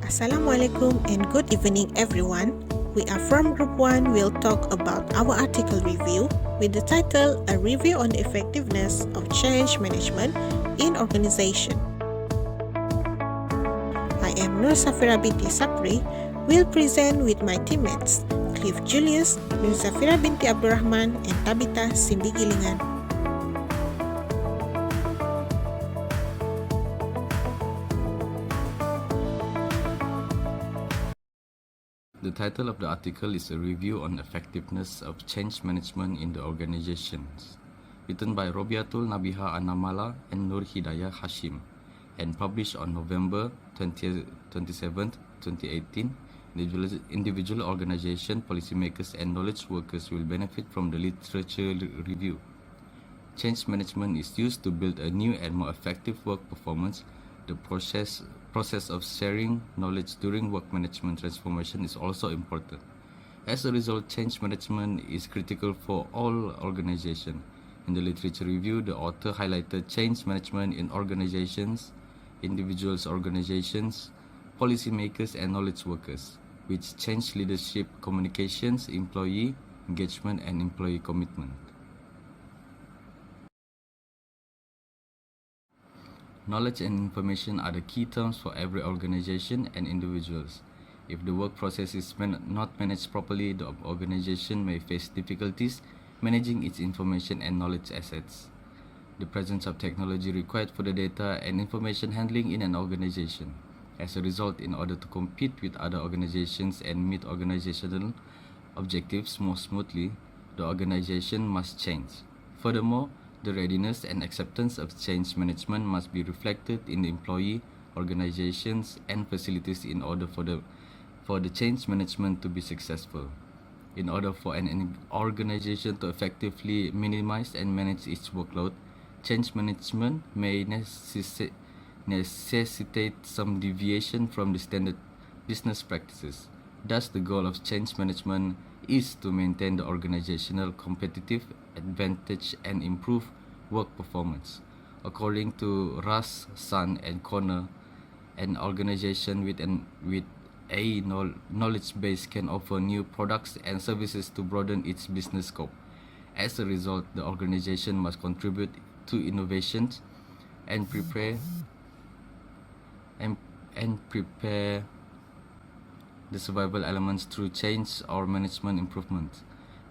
Assalamualaikum and good evening everyone. We are from Group 1. We'll talk about our article review with the title A Review on the Effectiveness of Change Management in Organization. I am NURSAHFIRAH binti SAPRI. Will present with my teammates JULIUS, NURZAFIRAH binti ABDURAHMAN and TABITHA SIMBIH GILINGAN. The title of the article is A Review on Effectiveness of Change Management in the Organizations, written by Robiatul Nabiha Anamala and Nur Hidayah Hashim, and published on November 27, 2018. Individual organization, policymakers, and knowledge workers will benefit from the literature review. Change management is used to build a new and more effective work performance. The process of sharing knowledge during work management transformation is also important. As a result, change management is critical for all organizations. In the literature review, the author highlighted change management in organizations, individuals' organizations, policymakers, and knowledge workers, which change leadership, communications, employee engagement, and employee commitment. Knowledge and information are the key terms for every organization and individuals. If the work process is not managed properly, the organization may face difficulties managing its information and knowledge assets. The presence of technology required for the data and information handling in an organization. As a result, in order to compete with other organizations and meet organizational objectives more smoothly, the organization must change. Furthermore, the readiness and acceptance of change management must be reflected in the employee, organizations, and facilities in order for the change management to be successful. In order for an organization to effectively minimize and manage its workload, change management may necessitate some deviation from the standard business practices. Thus, the goal of change management is to maintain the organizational competitive advantage and improve work performance. According to Russ, Sun, and Connor, an organization with a knowledge base can offer new products and services to broaden its business scope. As a result, the organization must contribute to innovations and prepare the survival elements through change or management improvement.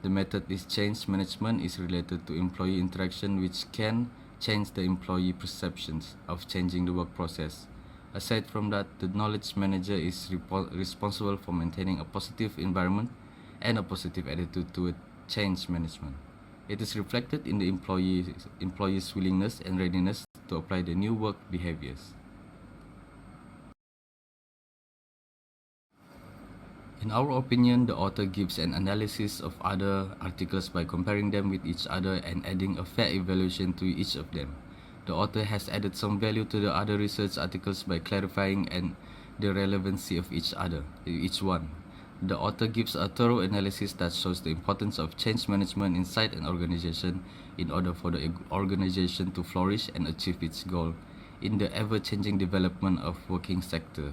The method is change management is related to employee interaction, which can change the employee perceptions of changing the work process. Aside from that, the knowledge manager is responsible for maintaining a positive environment and a positive attitude toward change management. It is reflected in the employee's willingness and readiness to apply the new work behaviors. In our opinion, the author gives an analysis of other articles by comparing them with each other and adding a fair evaluation to each of them. The author has added some value to the other research articles by clarifying the relevancy of each one. The author gives a thorough analysis that shows the importance of change management inside an organization in order for the organization to flourish and achieve its goal in the ever-changing development of working sector.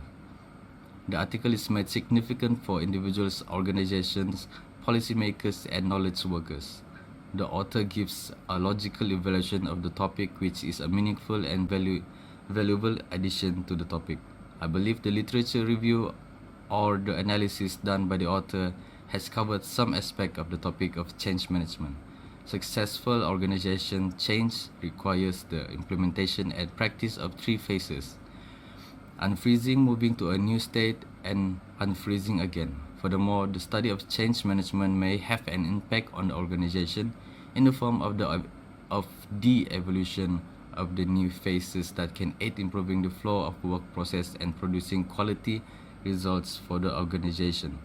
The article is made significant for individuals, organizations, policymakers, and knowledge workers. The author gives a logical evaluation of the topic, which is a meaningful and valuable addition to the topic. I believe the literature review or the analysis done by the author has covered some aspect of the topic of change management. Successful organization change requires the implementation and practice of three phases: unfreezing, moving to a new state, and unfreezing again. Furthermore, the study of change management may have an impact on the organization in the form of the evolution of the new phases that can aid improving the flow of work process and producing quality results for the organization.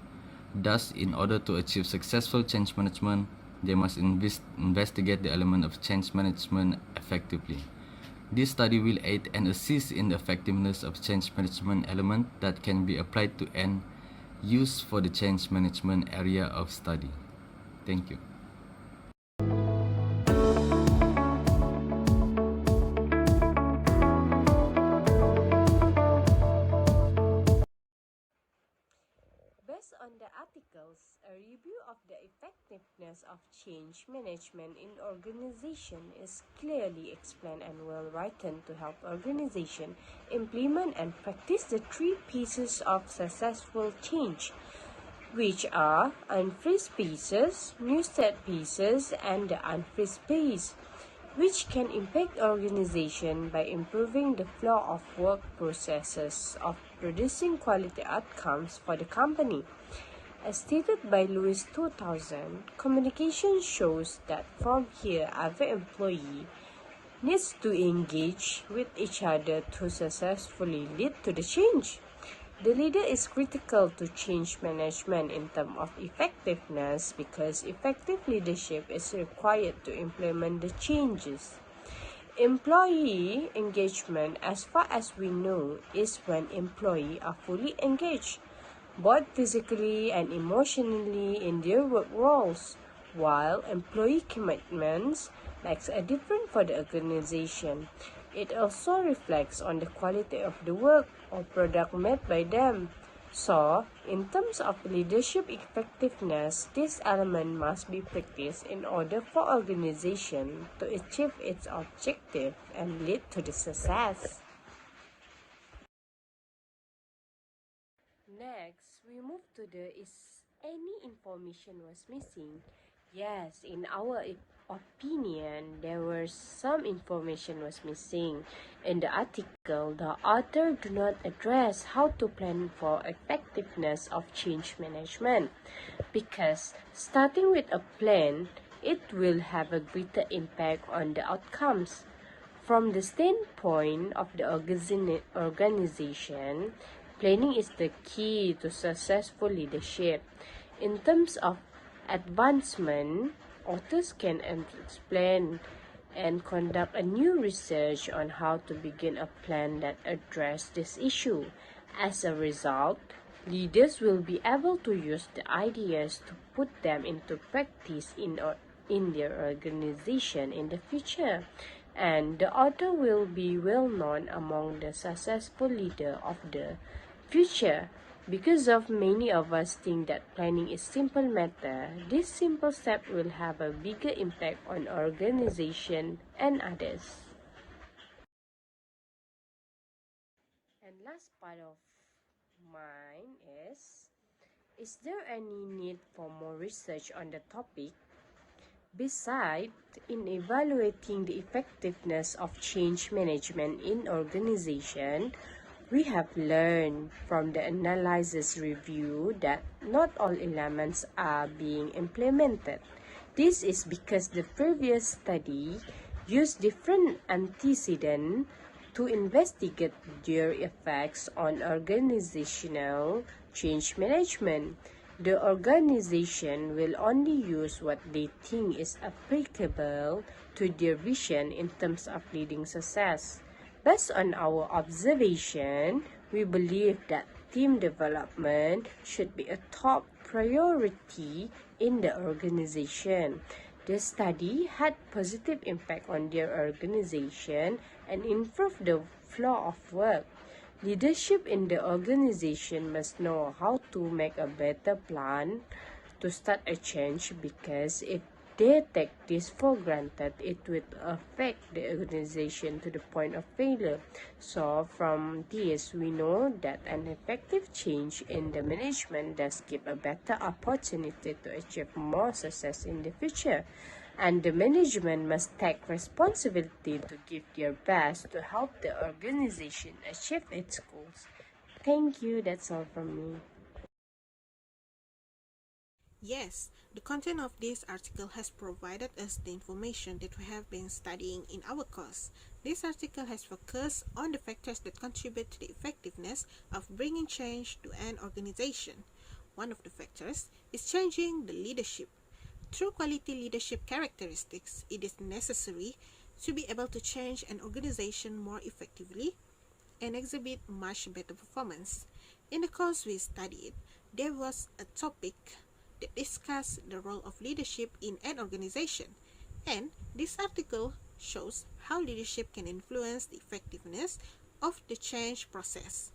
Thus, in order to achieve successful change management, they must investigate the element of change management effectively. This study will aid and assist in the effectiveness of change management element that can be applied to and used for the change management area of study. Thank you. on the articles, a review of the effectiveness of change management in organization is clearly explained and well written to help organization implement and practice the three pieces of successful change, which are unfreeze pieces, new set pieces, and the unfreeze piece, which can impact organization by improving the flow of work processes of producing quality outcomes for the company. As stated by Lewis 2000, communication shows that from here every employee needs to engage with each other to successfully lead to the change. The leader is critical to change management in terms of effectiveness because effective leadership is required to implement the changes. Employee engagement, as far as we know, is when employees are fully engaged, both physically and emotionally in their work roles, while employee commitments makes a difference for the organization. It also reflects on the quality of the work or product made by them. So, in terms of leadership effectiveness, this element must be practiced in order for organization to achieve its objective and lead to the success. Next, we move to the is any information was missing. Yes, in our opinion, there was some information was missing. In the article, the author do not address how to plan for effectiveness of change management because starting with a plan, it will have a greater impact on the outcomes. From the standpoint of the organization, planning is the key to successful leadership. In terms of advancement, authors can explain and conduct a new research on how to begin a plan that addresses this issue. As a result, leaders will be able to use the ideas to put them into practice in their organization in the future. And the author will be well known among the successful leader of the future. Because of many of us think that planning is simple matter, this simple step will have a bigger impact on organization and others. And last part of mine is there any need for more research on the topic? Besides, in evaluating the effectiveness of change management in organization, we have learned from the analysis review that not all elements are being implemented. This is because the previous study used different antecedents to investigate their effects on organizational change management. The organization will only use what they think is applicable to their vision in terms of leading success. Based on our observation, we believe that team development should be a top priority in the organization. The study had positive impact on their organization and improved the flow of work. Leadership in the organization must know how to make a better plan to start a change because if they take this for granted, it will affect the organization to the point of failure. So from this, we know that an effective change in the management does give a better opportunity to achieve more success in the future. And the management must take responsibility to give their best to help the organization achieve its goals. Thank you. That's all from me. Yes, the content of this article has provided us the information that we have been studying in our course. This article has focused on the factors that contribute to the effectiveness of bringing change to an organization. One of the factors is changing the leadership. Through quality leadership characteristics, it is necessary to be able to change an organization more effectively and exhibit much better performance. In the course we studied, there was a topic that discussed the role of leadership in an organization, and this article shows how leadership can influence the effectiveness of the change process.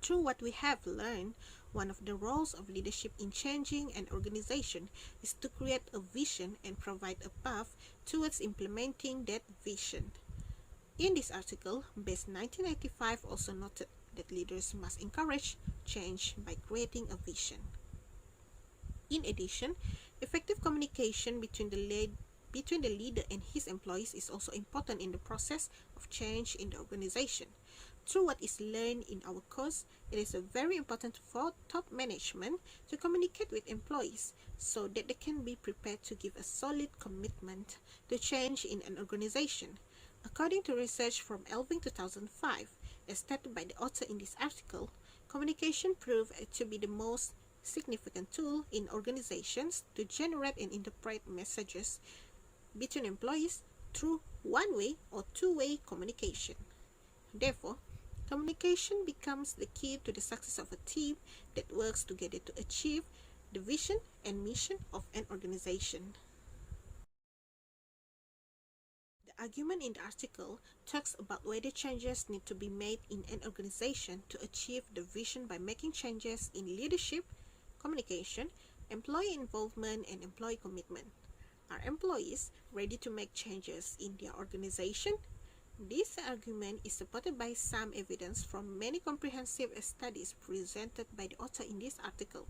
Through what we have learned, One of the roles of leadership in changing an organization is to create a vision and provide a path towards implementing that vision. In this article, BASE 1985 also noted that leaders must encourage change by creating a vision. In addition, effective communication between the leader and his employees is also important in the process of change in the organization. Through what is learned in our course, it is very important for top management to communicate with employees so that they can be prepared to give a solid commitment to change in an organization. According to research from Elving 2005, as stated by the author in this article, communication proved to be the most significant tool in organizations to generate and interpret messages between employees through one-way or two-way communication. Therefore, communication becomes the key to the success of a team that works together to achieve the vision and mission of an organization. The argument in the article talks about whether changes need to be made in an organization to achieve the vision by making changes in leadership, communication, employee involvement, and employee commitment. Are employees ready to make changes in their organization? This argument is supported by some evidence from many comprehensive studies presented by the author in this article.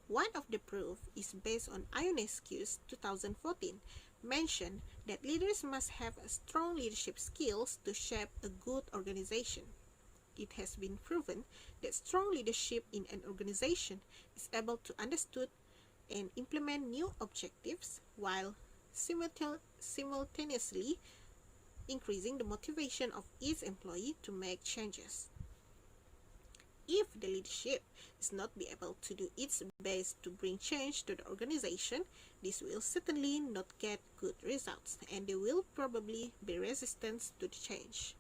One of the proof is based on Ionescu's 2014 mentioned that leaders must have strong leadership skills to shape a good organization. It has been proven that strong leadership in an organization is able to understand and implement new objectives while simultaneously increasing the motivation of each employee to make changes. If the leadership is not be able to do its best to bring change to the organization, this will certainly not get good results and there will probably be resistance to the change.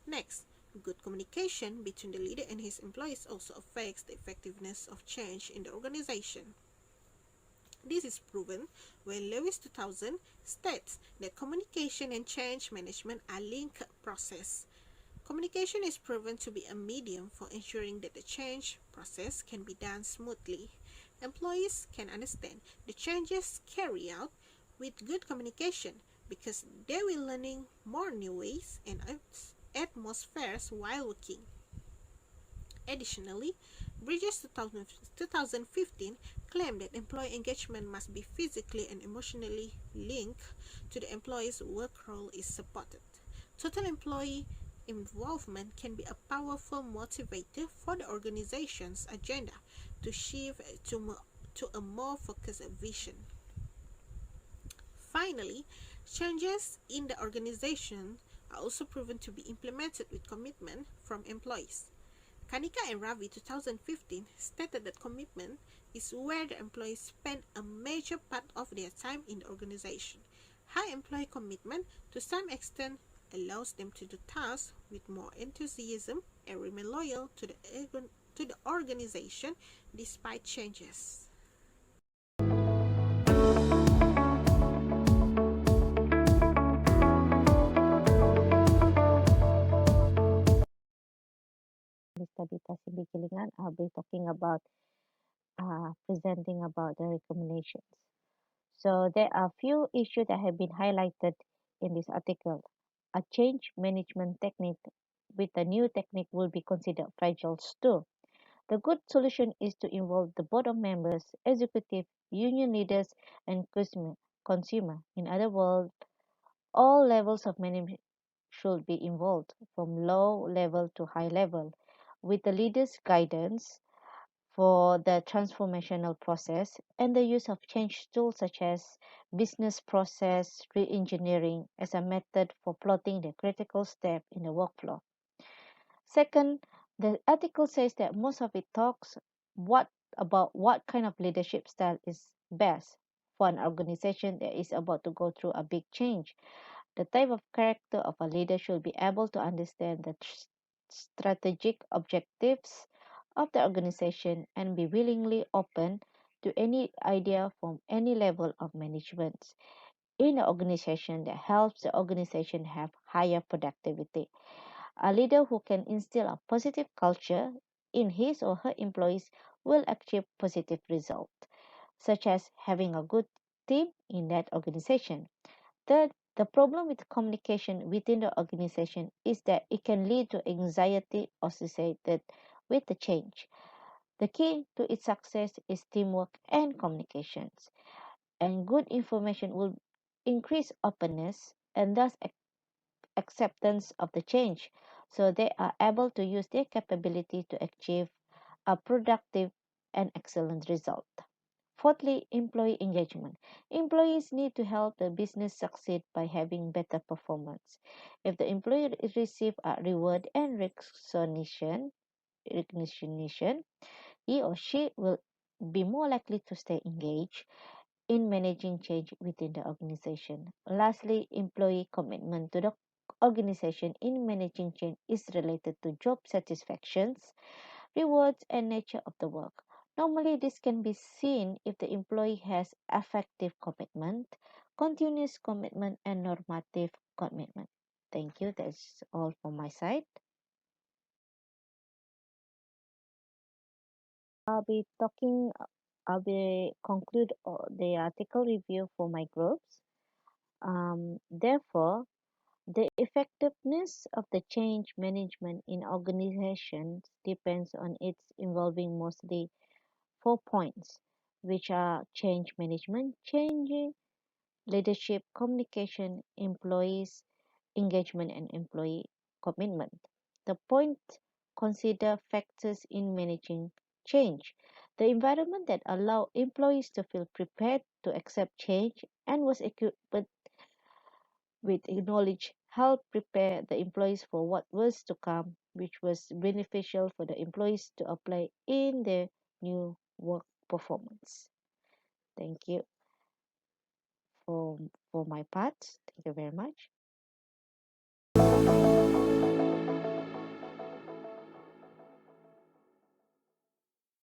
Next, good communication between the leader and his employees also affects the effectiveness of change in the organization. This is proven when Lewis 2000 states that communication and change management are linked process. Communication is proven to be a medium for ensuring that the change process can be done smoothly. Employees can understand the changes carried out with good communication because they will learning more new ways and atmospheres while working. Additionally, Bridges 2015 claimed that employee engagement must be physically and emotionally linked to the employee's work role is supported. Total employee involvement can be a powerful motivator for the organization's agenda to shift to a more focused vision. Finally, changes in the organization are also proven to be implemented with commitment from employees. Kanika and Ravi 2015 stated that commitment is where the employees spend a major part of their time in the organization. High employee commitment to some extent allows them to do tasks with more enthusiasm and remain loyal to the organization despite changes. This TABITHA SIMBIH GILINGAN, I'll be talking about presenting about the recommendations. So there are few issues that have been highlighted in this article. A change management technique with a new technique will be considered fragile too. The good solution is to involve the board of members, executive, union leaders, and consumer. In other words, all levels of management should be involved, from low level to high level, with the leader's guidance for the transformational process and the use of change tools such as business process re-engineering as a method for plotting the critical step in the workflow. Second, the article says that most of it talks about what kind of leadership style is best for an organization that is about to go through a big change. The type of character of a leader should be able to understand the strategic objectives of the organization and be willingly open to any idea from any level of management in an organization that helps the organization have higher productivity. A leader who can instill a positive culture in his or her employees will achieve positive results, such as having a good team in that organization. Third, the problem with communication within the organization is that it can lead to anxiety associated with the change. The key to its success is teamwork and communications, and good information will increase openness and thus acceptance of the change, so they are able to use their capability to achieve a productive and excellent result. Fourthly, employee engagement. Employees need to help the business succeed by having better performance. If the employee receive a reward and recognition, he or she will be more likely to stay engaged in managing change within the organization. Lastly, employee commitment to the organization in managing change is related to job satisfactions, rewards, and nature of the work. Normally, this can be seen if the employee has effective commitment, continuous commitment, and normative commitment. Thank you. That's all from my side. I'll be talking, I'll be conclude the article review for my groups. Therefore, the effectiveness of the change management in organizations depends on its involving mostly 4 points, which are change management, changing leadership, communication, employees engagement, and employee commitment. The point consider factors in managing change. The environment that allow employees to feel prepared to accept change and was equipped with knowledge help prepare the employees for what was to come, which was beneficial for the employees to apply in their new work performance. Thank you for my part. Thank you very much.